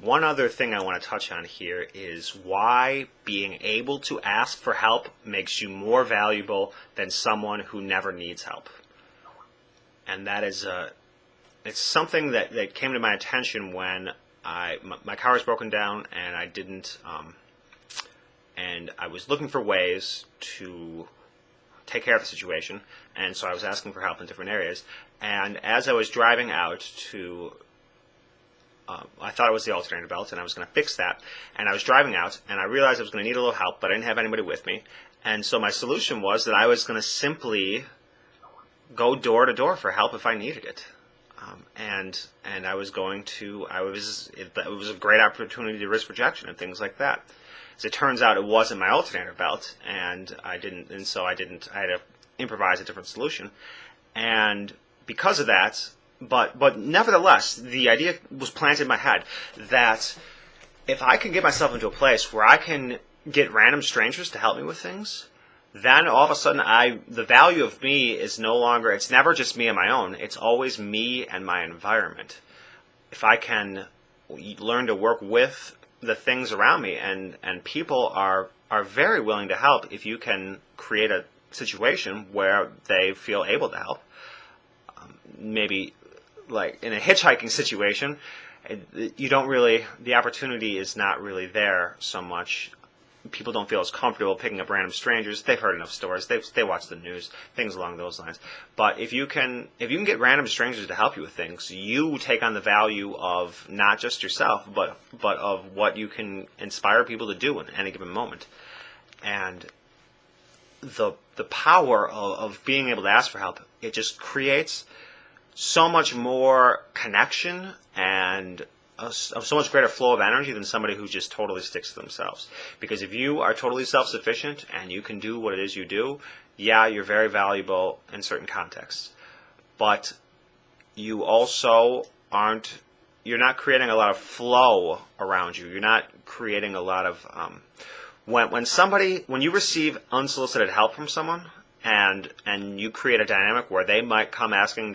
One other thing I want to touch on here is why being able to ask for help makes you more valuable than someone who never needs help. And that is it's something that came to my attention when my car was broken down and I didn't and I was looking for ways to take care of the situation, and so I was asking for help in different areas. And as I was driving out to I thought it was the alternator belt, and I was going to fix that. And I was driving out, and I realized I was going to need a little help, but I didn't have anybody with me. And so my solution was that I was going to simply go door to door for help if I needed it. And I was going to, it was a great opportunity to risk rejection and things like that. As it turns out, it wasn't my alternator belt, and I had to improvise a different solution. And because of that, but nevertheless, the idea was planted in my head that if I can get myself into a place where I can get random strangers to help me with things, then all of a sudden the value of me is no longer, it's never just me and my own, it's always me and my environment. If I can learn to work with the things around me, and people are very willing to help if you can create a situation where they feel able to help. Maybe like in a hitchhiking situation, the opportunity is not really there so much. People don't feel as comfortable picking up random strangers. They've heard enough stories. They watch the news, things along those lines. But if you can get random strangers to help you with things, you take on the value of not just yourself, but of what you can inspire people to do in any given moment. And the power of being able to ask for help, it just creates so much more connection and so much greater flow of energy than somebody who just totally sticks to themselves. Because if you are totally self-sufficient and you can do what it is you do, yeah, you're very valuable in certain contexts. But you also you're not creating a lot of flow around you. You're not creating a lot of, when you receive unsolicited help from someone and you create a dynamic where they might come asking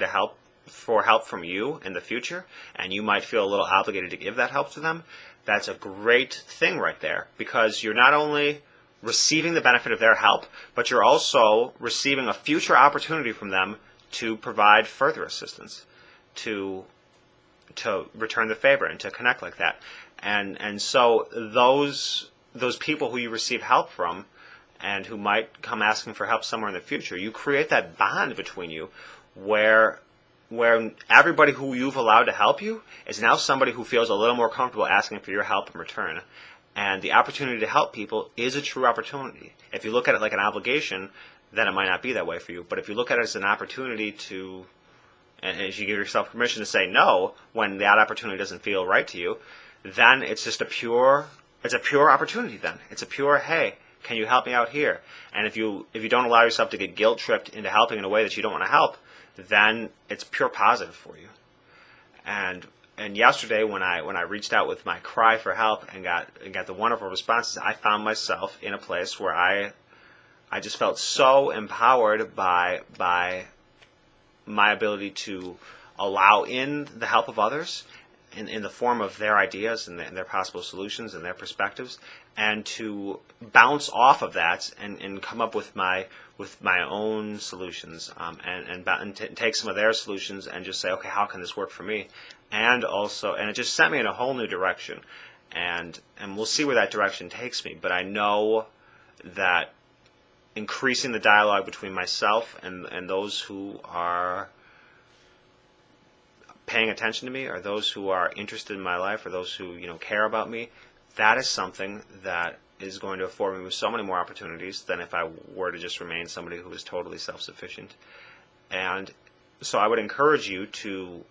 for help from you in the future, and you might feel a little obligated to give that help to them, that's a great thing right there, because you're not only receiving the benefit of their help, but you're also receiving a future opportunity from them to provide further assistance, to return the favor and to connect like that. And so those people who you receive help from and who might come asking for help somewhere in the future, you create that bond between you where everybody who you've allowed to help you is now somebody who feels a little more comfortable asking for your help in return. And the opportunity to help people is a true opportunity. If you look at it like an obligation, then it might not be that way for you. But if you look at it as an opportunity and as you give yourself permission to say no when that opportunity doesn't feel right to you, then it's just a pure opportunity then. It's a pure, hey, can you help me out here? And if you don't allow yourself to get guilt-tripped into helping in a way that you don't want to help, then it's pure positive for you. And yesterday when I reached out with my cry for help and got the wonderful responses, I found myself in a place where I just felt so empowered by my ability to allow in the help of others in the form of their ideas and their possible solutions and their perspectives, and to bounce off of that and come up with my own solutions, and take some of their solutions and just say, okay, how can this work for me? And it just sent me in a whole new direction, and we'll see where that direction takes me. But I know that increasing the dialogue between myself and those who are paying attention to me, or those who are interested in my life, or those who care about me, that is something that is going to afford me with so many more opportunities than if I were to just remain somebody who is totally self-sufficient. And so I would encourage you to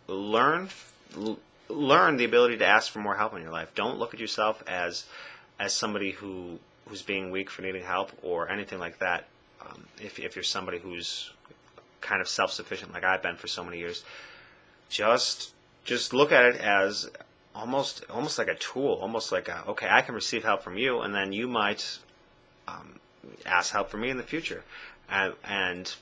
learn the ability to ask for more help in your life. Don't look at yourself as somebody who's being weak for needing help or anything like that. If you're somebody who's kind of self-sufficient like I've been for so many years, just look at it as almost like a tool, almost like okay, I can receive help from you, and then you might ask help from me in the future, and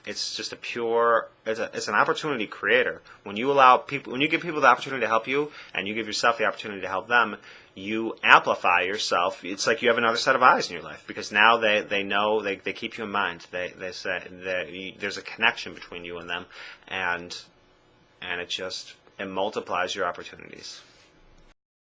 it's just a pure, it's an opportunity creator. When you allow people, when you give people the opportunity to help you, and you give yourself the opportunity to help them, you amplify yourself. It's like you have another set of eyes in your life, because now they know, they keep you in mind. They say that there's a connection between you and them, and it multiplies your opportunities.